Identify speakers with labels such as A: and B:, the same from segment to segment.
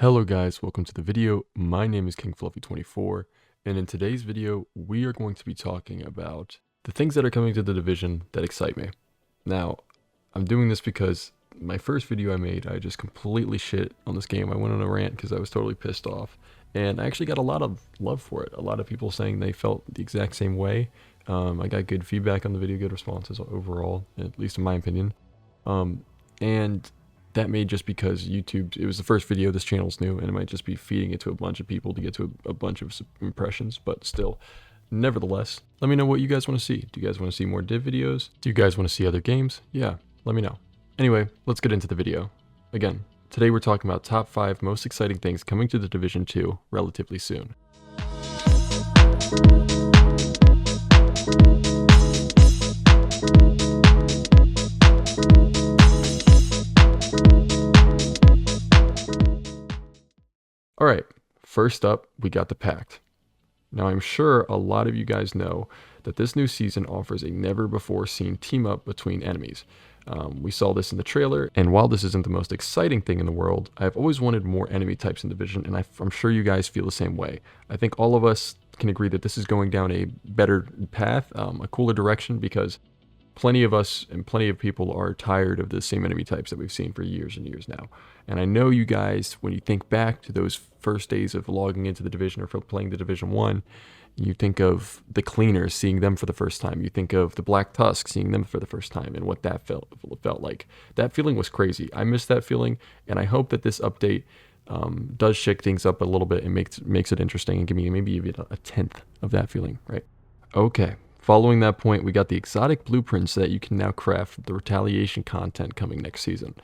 A: Hello guys, welcome to the video. My name is KingFluffy24, and in today's video, we are going to be talking about the things that are coming to the division that excite me. Now, I'm doing this because my first video I made, I just completely shit on this game. I went on a rant because I was totally pissed off, and I actually got a lot of love for it. A lot of people saying they felt the exact same way. I got good feedback on the video, good responses overall, at least in my opinion. And that may just because YouTube, it was the first video, this channel's new, and it might just be feeding it to a bunch of people to get to a bunch of impressions, but still, nevertheless, let me know what you guys want to see. Do you guys want to see more div videos? Do you guys want to see other games? Yeah, let me know. Anyway, let's get into the video. Again, today we're talking about top 5 most exciting things coming to the Division 2 relatively soon. Alright, first up, we got the Pact. Now I'm sure a lot of you guys know that this new season offers a never-before-seen team-up between enemies. We saw this in the trailer, and while this isn't the most exciting thing in the world, I've always wanted more enemy types in Division, and I'm sure you guys feel the same way. I think all of us can agree that this is going down a better path, a cooler direction, because plenty of us and plenty of people are tired of the same enemy types that we've seen for years and years now. And I know you guys, when you think back to those first days of logging into the Division or for playing the Division 1, you think of the Cleaners, seeing them for the first time. You think of the Black Tusk, seeing them for the first time, and what that felt like. That feeling was crazy. I miss that feeling, and I hope that this update does shake things up a little bit and makes it interesting and give me maybe even a tenth of that feeling, right? Okay. Following that point, we got the exotic blueprints that you can now craft with the retaliation content coming next season.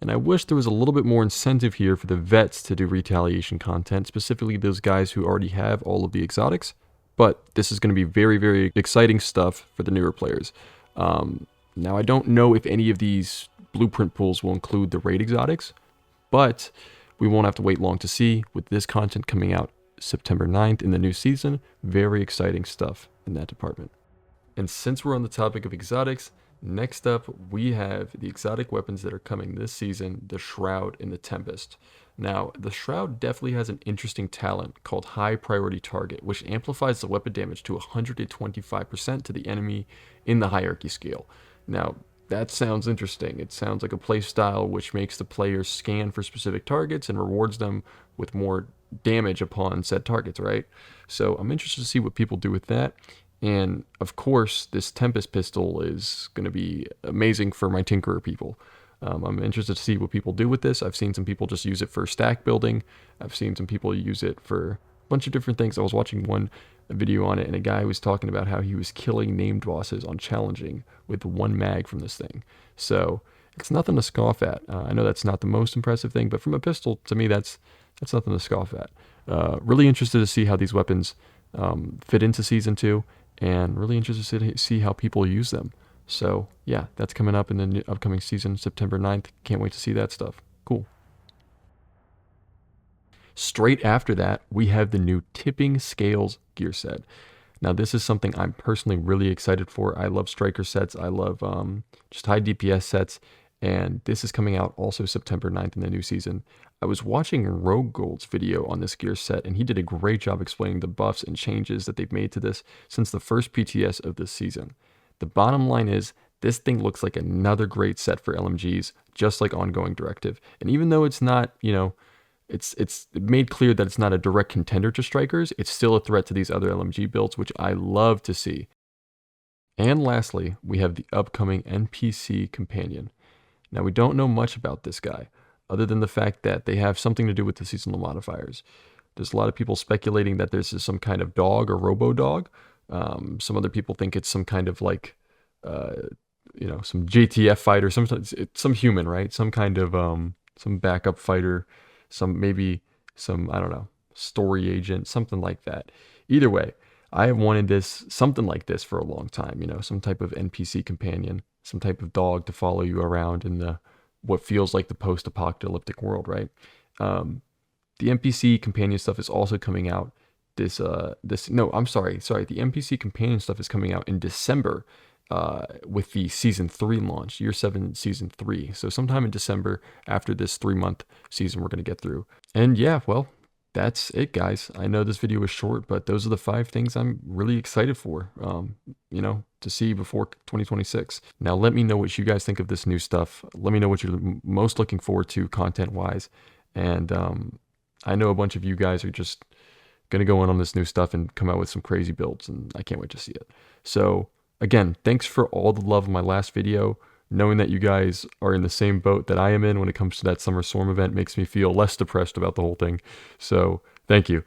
A: And I wish there was a little bit more incentive here for the vets to do retaliation content, specifically those guys who already have all of the exotics. But this is going to be very, very exciting stuff for the newer players. Now, I don't know if any of these blueprint pools will include the raid exotics, but we won't have to wait long to see. With this content coming out September 9th in the new season, very exciting stuff in that department. And since we're on the topic of exotics, next up we have the exotic weapons that are coming this season, the Shroud and the Tempest. Now, the Shroud definitely has an interesting talent called High Priority Target, which amplifies the weapon damage to 125% to the enemy in the hierarchy scale. Now, that sounds interesting. It sounds like a playstyle which makes the players scan for specific targets and rewards them with more damage upon said targets, right? So I'm interested to see what people do with that. And of course, this Tempest pistol is going to be amazing for my Tinkerer people. I'm interested to see what people do with this. I've seen some people just use it for stack building. I've seen some people use it for a bunch of different things. I was watching one video on it, and a guy was talking about how he was killing named bosses on challenging with one mag from this thing. So it's nothing to scoff at. I know that's not the most impressive thing, but from a pistol, to me, that's nothing to scoff at. Really interested to see how these weapons fit into Season 2, and really interested to see how people use them. So yeah, that's coming up in the upcoming season, September 9th. Can't wait to see that stuff. Cool. Straight after that, we have the new Tipping Scales gear set. Now, this is something I'm personally really excited for. I love striker sets. I love just high DPS sets. And this is coming out also September 9th in the new season. I was watching Rogue Gold's video on this gear set, and he did a great job explaining the buffs and changes that they've made to this since the first PTS of this season. The bottom line is, this thing looks like another great set for LMGs, just like Ongoing Directive. And even though it's not, it's made clear that it's not a direct contender to strikers, it's still a threat to these other LMG builds, which I love to see. And lastly, we have the upcoming NPC Companion. Now, we don't know much about this guy, other than the fact that they have something to do with the seasonal modifiers. There's a lot of people speculating that this is some kind of dog or robo-dog. Some other people think it's some kind of like, some JTF fighter, some human, right? Some kind of, some backup fighter, maybe some, I don't know, story agent, something like that. Either way, I have wanted something like this for a long time, some type of NPC companion, some type of dog to follow you around in what feels like the post-apocalyptic world, right? The NPC companion stuff is also coming out the NPC companion stuff is coming out in December, with the season 3 launch, year 7 season 3. So sometime in December after this 3-month season we're going to get through. And yeah, well, that's it, guys. I know this video was short, but those are the 5 things I'm really excited for, to see before 2026. Now, let me know what you guys think of this new stuff. Let me know what you're most looking forward to content-wise. And I know a bunch of you guys are just going to go in on this new stuff and come out with some crazy builds, and I can't wait to see it. So, again, thanks for all the love in my last video. Knowing that you guys are in the same boat that I am in when it comes to that Summer Swarm event makes me feel less depressed about the whole thing. So thank you.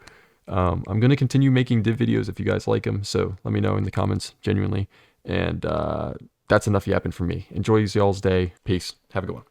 A: I'm going to continue making div videos if you guys like them. So let me know in the comments, genuinely. And that's enough yapping for me. Enjoy y'all's day. Peace. Have a good one.